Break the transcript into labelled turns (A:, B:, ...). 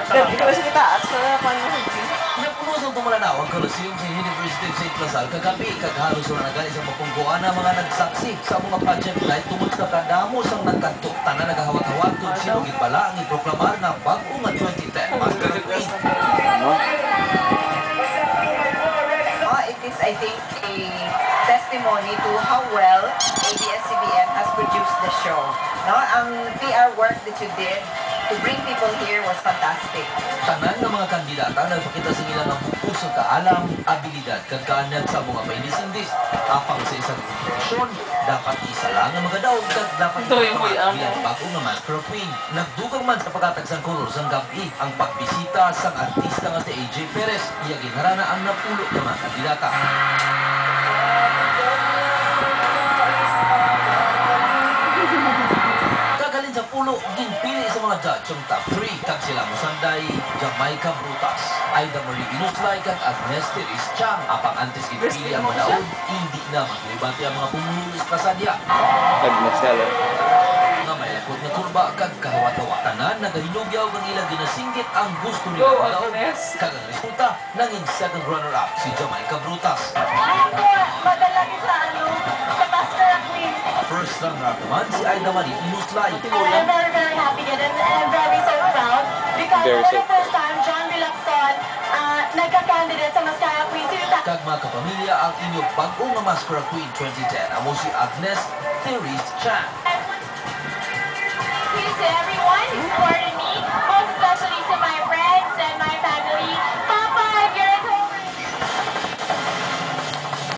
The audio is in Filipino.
A: Gabi ko sa taas. Paano mo
B: Napuno sa pumalanaw ang Coliseum sa University of St. Lazar kagabi. Kaghalos na nagani sa mapungguan na mga nagsaksi sa mga pageant night tungod sa kadamos ang nagkanto. Tanan nagahawat-hawat kung sino gipala ang iproklamar na bago nga 2010 Master Queen.
A: It is, I think, a testimony to how well ABS-CBN has produced the show. No, ang PR work that you did to bring people here was fantastic.
B: Tanan ng mga kandidata nagpakita sa ilang ang pusong kaalam, abilidad, kagkanag sa mga painisindis. Apang sa isang kompetisyon, dapat isa lang ang magadaog at dapat bilang bago nga Master Queen. Nagdugang man sa pagkatagsang kolor sang gabi ang pagbisita sang artista nga si AJ Perez. Iya ginharana ang napulo ng mga kandidata. Kagalin sa pulo, ginpili sa mga judge ang top 3. Kag sila Musanday, Jamaica Brutas, Aida Marie Inuslay, kag Agnes Teres Chang. Apang antes ginpili ang madaog, hindi na maglibati ang mga pumulis kasadya. Nga may lakot na kurba, kag kahawat-hawat. Tanan, nagahinugyaw ang ilang ginasinggit ang gusto nila madaog. Kag ang resulta, nanging second runner-up si Jamaica Brutas.
A: Madalagi sa sa Master Queen.
B: First runner-up naman si Aida Marie Inuslay.
A: I'm very, very happy and I'm very so proud because for the first time, John Vilacson nagka-candidate sa Mascara Queen.
B: Kag mga kapamilya ang inyong bagong nga Mascara Queen 2010 amo si Agnes Teres Chan.
A: Thank you to everyone who supported me